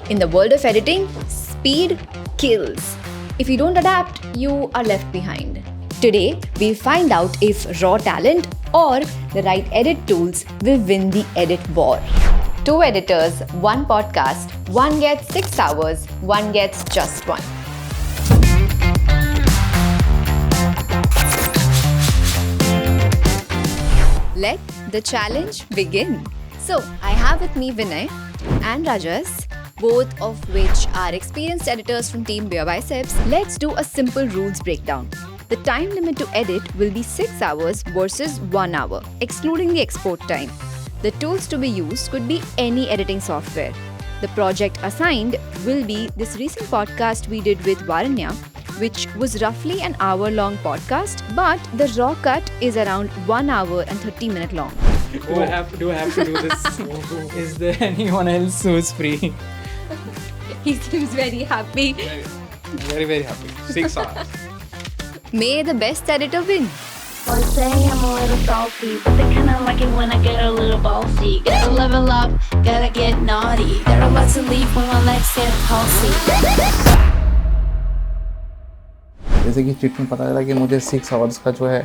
In the world of editing, speed kills. If you don't adapt, you are left behind. Today, we'll find out if raw talent or the right edit tools will win the edit war. 2 editors, 1 podcast, one gets 6 hours, one gets just 1. Let the challenge begin. So, I have with me Vinay and Rajas, both of which are experienced editors from Team Beer Biceps. Let's do a simple rules breakdown. The time limit to edit will be 6 hours versus 1 hour, excluding the export time. The tools to be used could be any editing software. The project assigned will be this recent podcast we did with Varanya, which was roughly an hour-long podcast, but the raw cut is around 1 hour and 30 minutes long. Do I have to do this? Is there anyone else who is free? He seems very happy. Very, very happy. 6 hours. May the best editor win. Well, say I'm a little salty, but they kinda like it when I get a little ballsy. Gotta level up, gotta get naughty. There are lots to leave when my legs get palsy. जैसे कि chit में पता चला कि मुझे 6 hours का जो है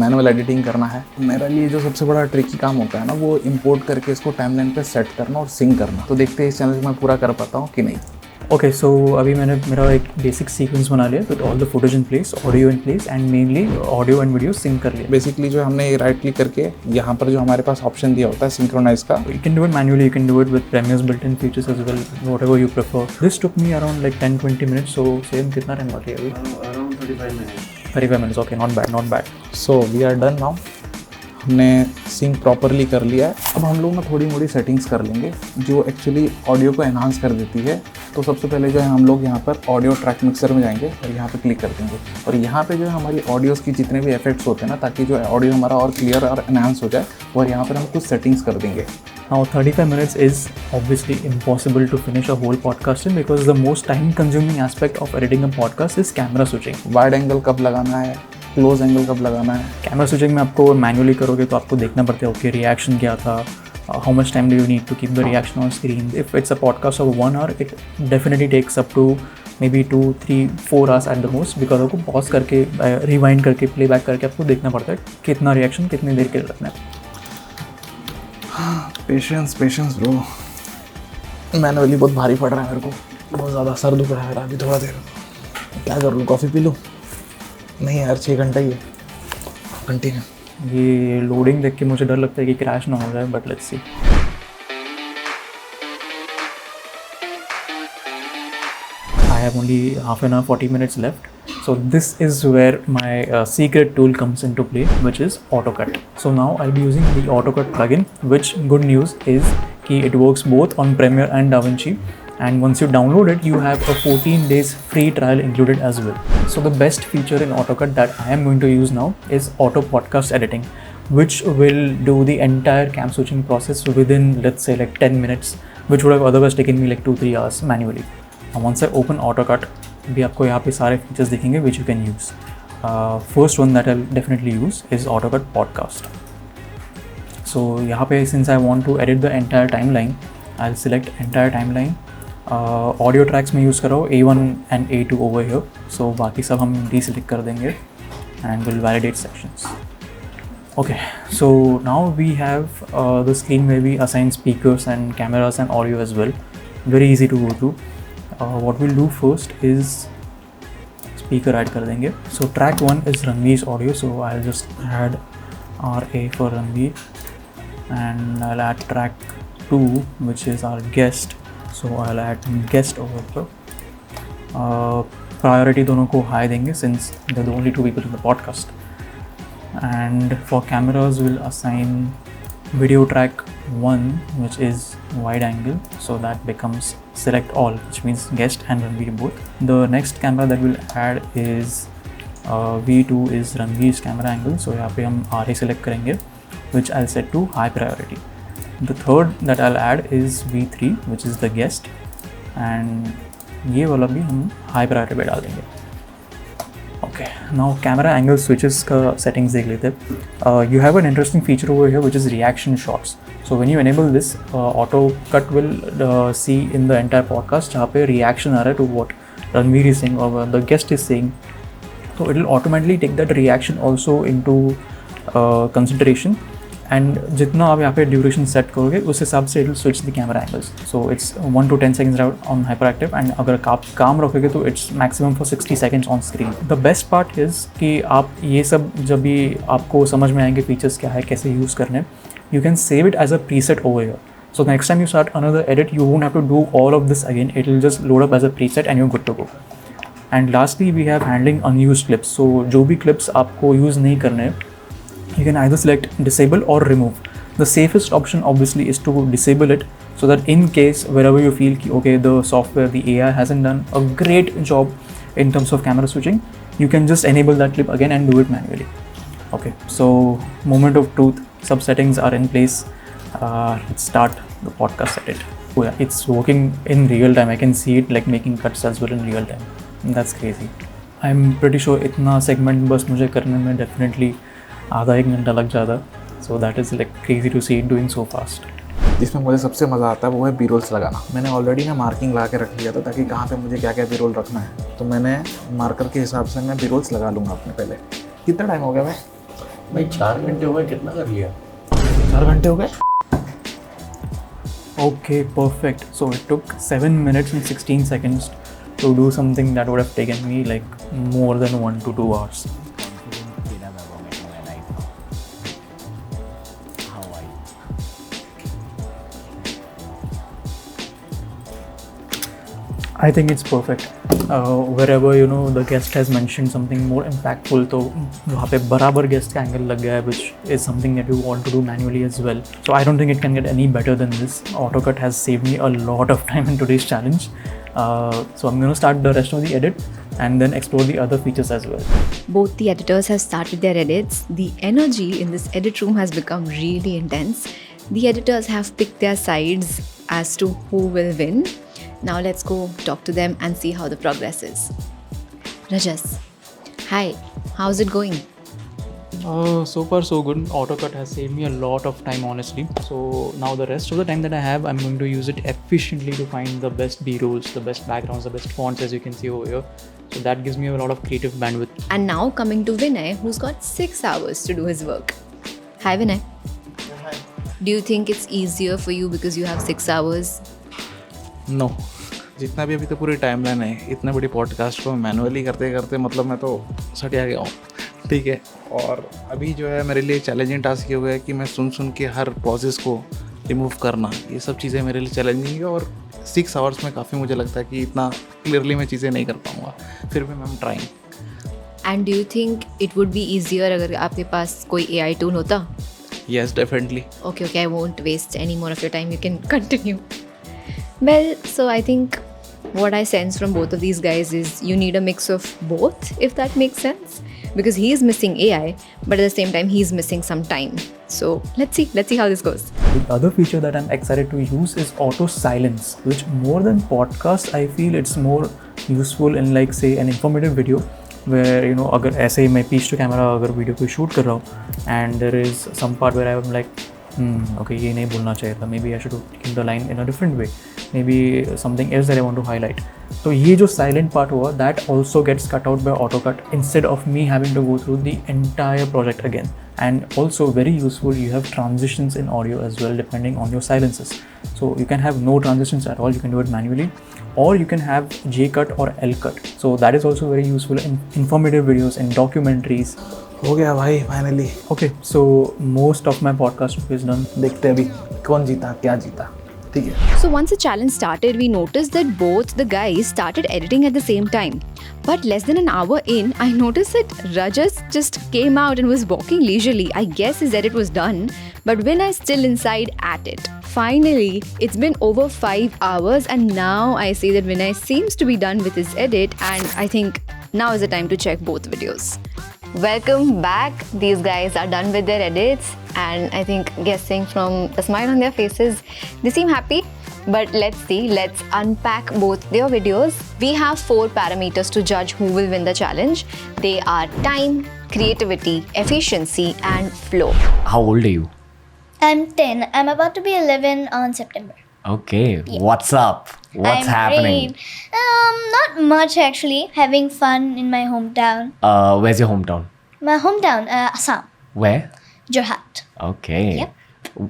मैनुअल एडिटिंग करना है। मेरे लिए जो सबसे बड़ा ट्रिकी काम होता है ना, वो इंपोर्ट करके इसको टाइमलाइन पे सेट करना और सिंक करना। तो देखते हैं इस चैनल में पूरा कर पाता हूँ कि नहीं। ओके, सो अभी मैंने मेरा एक बेसिक सीक्वेंस बना लिया with all the footage in place, audio in place and mainly audio and video sync कर लिया। बेसिकली जो हमने राइट क्लिक करके यहाँ पर जो हमारे पास ऑप्शन दिया होता है सिंक्रोनाइज का, You can do it manually, you can do it with Premiere's built-in features as well, whatever you prefer. This took me around like 10-20 minutes, so same कितना टाइम बाकी है अभी? Around 35 minutes. 35 minutes, okay, not bad, not bad. So we are done now. हमने sync properly कर लिया है। अब हम लोग ना थोड़ी मोड़ी सेटिंग्स कर लेंगे जो एक्चुअली ऑडियो को एनहांस कर देती है। तो सबसे पहले जो है हम लोग यहाँ पर ऑडियो ट्रैक मिक्सर में जाएंगे और यहाँ पे क्लिक कर देंगे और यहाँ पे जो है हमारी ऑडियोज़ की जितने भी इफेक्ट्स होते हैं ना, ताकि जो है ऑडियो हमारा और क्लियर और एनहांस हो जाए, और यहाँ पर हम कुछ सेटिंग्स कर देंगे। Now 35 minutes is obviously impossible to finish a whole podcast in because the most time consuming aspect of editing a podcast is camera switching. Wide angle कब लगाना है, क्लोज एंगल कब लगाना है। कैमरा स्विचिंग में आपको मैनुअली करोगे तो आपको देखना पड़ता है ओके रिएक्शन क्या था, how much time do you need to keep the reaction on screen. If it's a podcast of 1 hour, it definitely takes up to maybe 2, 3, 4 hours at the most, because आपको pause करके rewind करके playback करके आपको देखना पड़ता है कितना reaction कितनी देर के लिए रखना है। Patience bro. मैनुअली बहुत भारी पड़ रहा है मेरे को, बहुत ज़्यादा सर दुख रहा है मेरा। अभी थोड़ा देर क्या कर लूँ, कॉफ़ी पी लूँ? नहीं यार, 6 घंटा ही है, कंटिन्यू। ये लोडिंग देख के मुझे डर लगता है कि क्रैश ना हो जाए, but let's see. I have only half an hour, 40 minutes left. So this is where my secret tool comes into play, which is AutoCut. So now I'll be using the AutoCut plugin, which good news is कि it works both on Premiere and DaVinci. And once you download it, you have a 14 days free trial included as well. So the best feature in AutoCut that I am going to use now is Auto Podcast Editing, which will do the entire cam switching process within, let's say, like 10 minutes, which would have otherwise taken me like 2-3 hours manually. Now once I open AutoCut, भी आपको यहाँ पे सारे features दिखेंगे which you can use. First one that I'll definitely use is AutoCut Podcast. So यहाँ पे since I want to edit the entire timeline, I'll select entire timeline. Audio tracks में use करो A1 and A2 over here. So बाकी सब हम deselect कर देंगे and we'll validate sections. Okay, so now we have the screen where we assign speakers and cameras and audio as well. Very easy to go through. What we'll do first is speaker add कर देंगे. So track 1 is Ranveer's audio, so I'll just add RA for Ranveer, and I'll add track 2, which is our guest, so I'll add guest over here. Priority दोनों को high देंगे since they're the only 2 people in the podcast. And for cameras we'll assign video track 1, which is wide angle, so that becomes select all, which means guest and Ranveer both. The next camera that we'll add is V2 is Ranveer's camera angle, so यहाँ पे हम RA select करेंगे, which I'll set to high priority. The third that I'll add is V3, which is the guest, and ये वाला भी हम high priority पे डाल देंगे. Okay, Okay, now camera angle switches का settings देख लेते हैं. You have an interesting feature over here which is reaction shots. So when you enable this, auto cut will see in the entire podcast जहाँ पे reaction आ रहा है to what Ranveer is saying or the guest is saying. So it will automatically take that reaction also into consideration. And जितना आप यहाँ पे duration set करोगे उस हिसाब से it will switch the camera angles. So it's 1 to 10 seconds on hyper active and अगर आप काम रखोगे तो its maximum for 60 seconds on screen. The best part is कि आप ये सब जब भी आपको समझ में आएंगे फीचर्स क्या है कैसे यूज़ करने, you can save it as a preset over here. So the next time you start another edit, you won't have to do all of this again. It will just load up as a preset and you're good to go. And lastly, we have handling unused clips. So जो भी clips आपको use नहीं करने, you can either select disable or remove. The safest option obviously is to disable it so that in case wherever you feel ki, okay, the software, the AI hasn't done a great job in terms of camera switching, you can just enable that clip again and do it manually. Okay, so moment of truth, sub settings are in place. Let's start the podcast edit. Oh yeah, it's working in real time. I can see it like making cuts as well in real time. That's crazy. I'm pretty sure इतना segment बस मुझे करने में definitely आधा 1 घंटा लग जाता. So that is like crazy to see it doing so fast. जिसमें मुझे सबसे मज़ा आता है वो है बी रोल्स लगाना. मैंने ऑलरेडी ना मार्किंग लगा के रख लिया था ताकि कहाँ पे मुझे क्या क्या बी रोल रखना है, तो मैंने मार्कर के हिसाब से मैं बी रोल्स लगा लूँगा अपने. पहले कितना टाइम हो गया भाई 4 घंटे हो गए. कितना कर लिया? 4 घंटे हो गए. Okay, perfect. So it took 7 minutes and 16 seconds to do something that would have taken me like more than 1 to 2 hours. I think it's perfect. Wherever you know the guest has mentioned something more impactful, तो वहाँ पे बराबर guest का angle लग गया है, which is something that you want to do manually as well. So I don't think it can get any better than this. AutoCut has saved me a lot of time in today's challenge. So I'm going to start the rest of the edit and then explore the other features as well. Both the editors have started their edits. The energy in this edit room has become really intense. The editors have picked their sides as to who will win. Now let's go talk to them and see how the progress is. Rajas, hi, how's it going? So far so good. AutoCut has saved me a lot of time honestly. So now the rest of the time that I have, I'm going to use it efficiently to find the best B-rolls, the best backgrounds, the best fonts as you can see over here. So that gives me a lot of creative bandwidth. And now coming to Vinay, who's got 6 hours to do his work. Hi Vinay. Hi. Do you think it's easier for you because you have 6 hours? No, जितना भी अभी तो पूरी timeline है, इतने बड़ी podcast को manually करते करते मतलब मैं तो सटिया गया हूँ. ठीक है, और अभी जो है मेरे लिए चैलेंजिंग टास्क ये हुआ है कि मैं सुन के हर पॉजेस को रिमूव करना, ये सब चीज़ें मेरे लिए चैलेंजिंग है. और 6 आवर्स में काफ़ी मुझे लगता है कि इतना क्लियरली मैं चीज़ें नहीं कर पाऊँगा, फिर भी मैं trying. And do you think it would be easier अगर आपके पास कोई AI tool होता? Yes, definitely. Okay, I won't waste any more of your time. You can continue. Well, so I think what I sense from both of these guys is you need a mix of both, if that makes sense. Because he is missing AI, but at the same time, he's missing some time. So let's see how this goes. The other feature that I'm excited to use is auto silence, which more than podcast, I feel it's more useful in like say an informative video where you know अगर ऐसे मैं piece to camera अगर video को shoot कर रहा हूँ and there is some part where I'm like okay ये नहीं बोलना चाहिए था, maybe I should keep the line in a different way, maybe something else that I want to highlight. तो ये जो silent part हुआ that also gets cut out by AutoCut instead of me having to go through the entire project again. And also very useful, you have transitions in audio as well depending on your silences. So you can have no transitions at all, you can do it manually, or you can have J cut or L cut. So that is also very useful in informative videos and documentaries. हो गया भाई finally. Okay, so most of my podcast is done. देखते हैं अभी कौन जीता क्या जीता. ठीक है. So once the challenge started, we noticed that both the guys started editing at the same time. But less than an hour in, I noticed that Rajas just came out and was walking leisurely. I guess his edit was done, but Vinay is still inside at it. Finally, it's been over 5 hours and now I see that Vinay seems to be done with his edit, and I think now is the time to check both videos. Welcome back. These guys are done with their edits and I think guessing from the smile on their faces, they seem happy. But let's see, let's unpack both their videos. We have 4 parameters to judge who will win the challenge. They are time, creativity, efficiency, and flow. How old are you? I'm 10. I'm about to be 11 on September. Okay. What's up? What's I'm happening? great. Not much actually. Having fun in my hometown. Where's your hometown? My hometown, Assam, Where? Jorhat. Okay. Yep.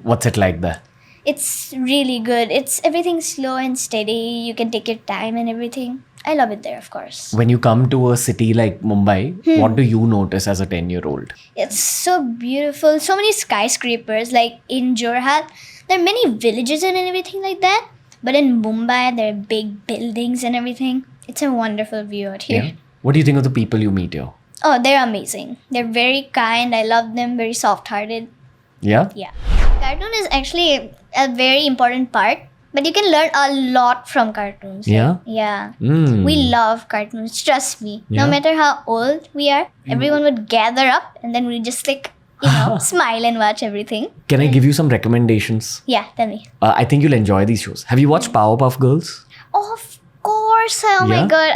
What's it like there? It's really good. It's everything slow and steady. You can take your time and everything. I love it there, of course. When you come to a city like Mumbai, what do you notice as a 10-year-old? It's so beautiful. So many skyscrapers. Like in Jorhat, there are many villages and everything like that. But in Mumbai, there are big buildings and everything. It's a wonderful view out here. Yeah. What do you think of the people you meet here? Oh, they're amazing. They're very kind. I love them. Very soft-hearted. Yeah? Yeah. Cartoon is actually a very important part, but you can learn a lot from cartoons. Yeah? Yeah. Mm. We love cartoons. Trust me. Yeah. No matter how old we are, everyone would gather up and then we just smile and watch everything. Can I give you some recommendations? Yeah, tell me. I think you'll enjoy these shows. Have you watched Powerpuff Girls? Of course. Oh Yeah? my god.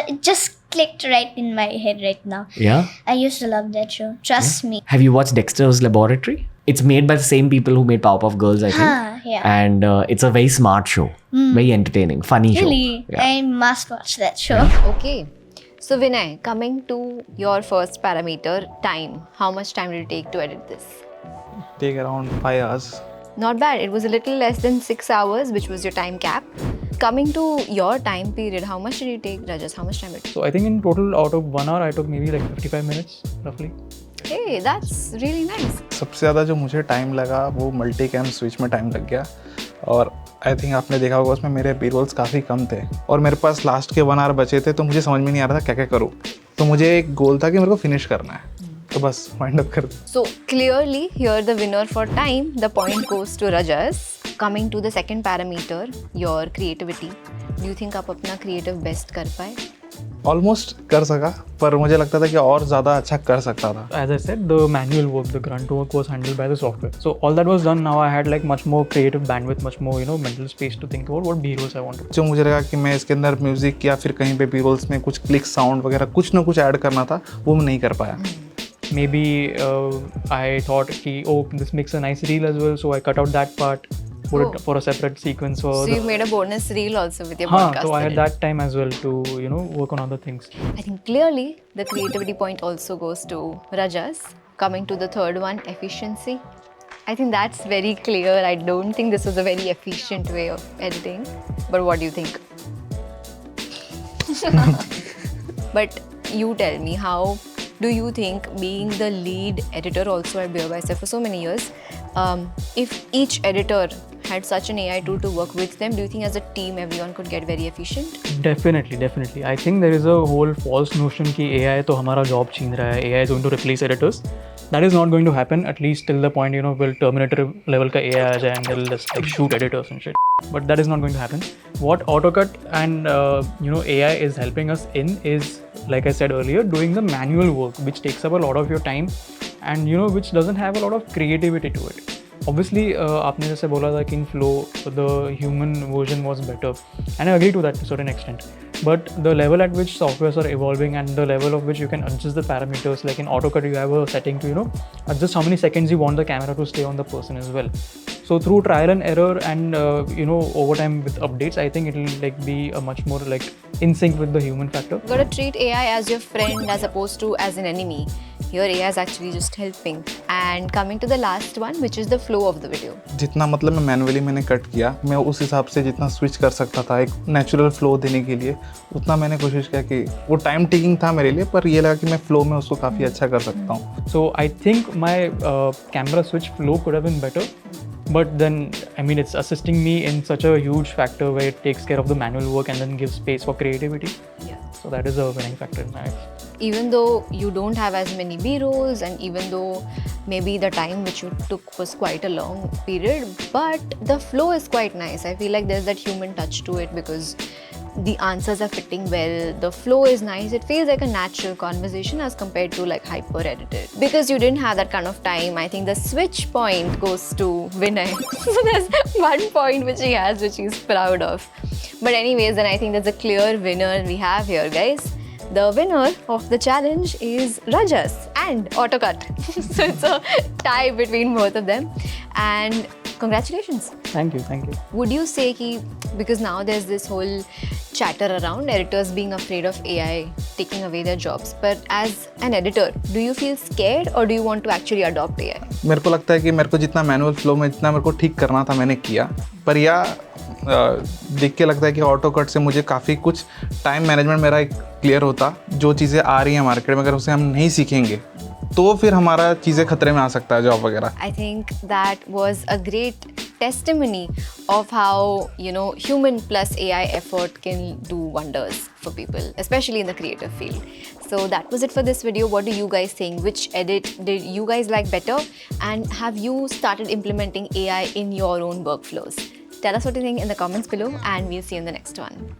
It just clicked right in my head right now. Yeah? I used to love that show. Trust me. Have you watched Dexter's Laboratory? It's made by the same people who made Powerpuff Girls, I think. Huh, yeah. And it's a very smart show. Very entertaining. Funny show. Really? Yeah. I must watch that show. Okay. So Vinay, coming to your first parameter, time. How much time did it take to edit this? Take around 5 hours. Not bad. It was a little less than 6 hours, which was your time cap. Coming to your time period, how much did you take, Rajas? How much time it took? So I think in total out of 1 hour I took maybe like 55 minutes roughly. Hey, that's really nice. सबसे ज़्यादा जो मुझे time लगा वो multi cam switch में time लग गया और आई थिंक आपने देखा होगा उसमें मेरे बी रोल्स काफ़ी कम थे और मेरे पास लास्ट के 1 आवर बचे थे तो मुझे समझ में नहीं आ रहा था क्या क्या करूँ तो मुझे एक गोल था कि मेरे को फिनिश करना है तो बस वाइंड अप कर दिया So clearly, here the winner for time, the point goes to Rajas. Coming to the second parameter, your creativity. Do you think आप अपना creative best कर पाए? ऑलमोस्ट कर सका पर मुझे लगता था कि और ज़्यादा अच्छा कर सकता था As I said, the manual work, the grunt work was handled by the software. So all that was done. Now I had like much more creative bandwidth, much more mental space to think about what B-rolls I wanted. जो मुझे लगा कि मैं इसके अंदर music या फिर कहीं पे बी रोल्स में कुछ क्लिक साउंड वगैरह कुछ ना कुछ ऐड करना था वो मैं नहीं कर पाया Maybe I thought कि this makes a nice reel as well, so I cut out that part, put it for a separate sequence for So the. you made a bonus reel also with your Huh, podcast. so I had edit. that time as well to work on other things. I think clearly the creativity point also goes to Rajas. Coming to the third one, efficiency. I think that's very clear. I don't think this was a very efficient way of editing. But what do you think? But you tell me, how do you think, being the lead editor also at Beer by Sef for so many years, if each editor had such an AI tool to work with them, do you think as a team everyone could get very efficient? Definitely. I think there is a whole false notion कि AI तो हमारा job छीन रहा है, AI is going to replace editors. That is not going to happen, at least till the point will Terminator level का AI आ जाए and they'll just like shoot editors and shit. But that is not going to happen. What AutoCut and AI is helping us in is, like I said earlier, doing the manual work, which takes up a lot of your time and which doesn't have a lot of creativity to it. Obviously, आपने जैसे बोला था कि in Flow the human version was better, and I agree to that to a certain extent. But the level at which softwares are evolving and the level of which you can adjust the parameters, like in AutoCut you have a setting to adjust how many seconds you want the camera to stay on the person as well. So through trial and error and over time with updates, I think it will like be a much more like in sync with the human factor. You gotta treat AI as your friend as opposed to as an enemy. Here AI is actually just helping. And coming to the last one, which is the flow of the video. जितना मतलब मैं manually मैंने cut किया मैं उस हिसाब से जितना स्विच कर सकता था एक नेचुरल फ्लो देने के लिए उतना मैंने कोशिश किया कि वो टाइम टेकिंग था मेरे लिए पर ये लगा कि मैं फ्लो में उसको काफ़ी अच्छा कर सकता हूँ So I think my camera switch flow could have been better. But then, I mean, it's assisting me in such a huge factor where it takes care of the manual work and then gives space for creativity. Yeah. So that is a winning factor in my life. Even though you don't have as many B-rolls and even though maybe the time which you took was quite a long period, but the flow is quite nice. I feel like there's that human touch to it because the answers are fitting well, the flow is nice, it feels like a natural conversation as compared to like hyper edited. Because you didn't have that kind of time, I think the switch point goes to Vinay. So there's one point which he has which he's proud of. But anyways, then I think there's a clear winner we have here, guys. The winner of the challenge is Rajas and AutoCut. So it's a tie between both of them. And congratulations. Thank you. Would you say ki, because now there's this whole chatter around editors being afraid of AI taking away their jobs, but as an editor, do you feel scared or do you want to actually adopt AI? मेरे को लगता है कि मेरे को जितना manual flow में जितना मेरे को ठीक करना था मैंने किया, पर या देख के लगता है कि ऑटो कट से मुझे काफ़ी कुछ टाइम मैनेजमेंट मेरा एक क्लियर होता। जो चीज़ें आ रही हैं मार्केट में अगर उसे हम नहीं सीखेंगे तो फिर हमारा चीज़ें खतरे में आ सकता है, जॉब वगैरह। I think that was a great testimony of how, you know, human plus AI effort can do wonders for people, especially in the creative field. So that was it for this video. What do you guys think? Which edit did you guys like better? And have you started implementing AI in your own workflows? Tell us what you think in the comments below, and we'll see you in the next one.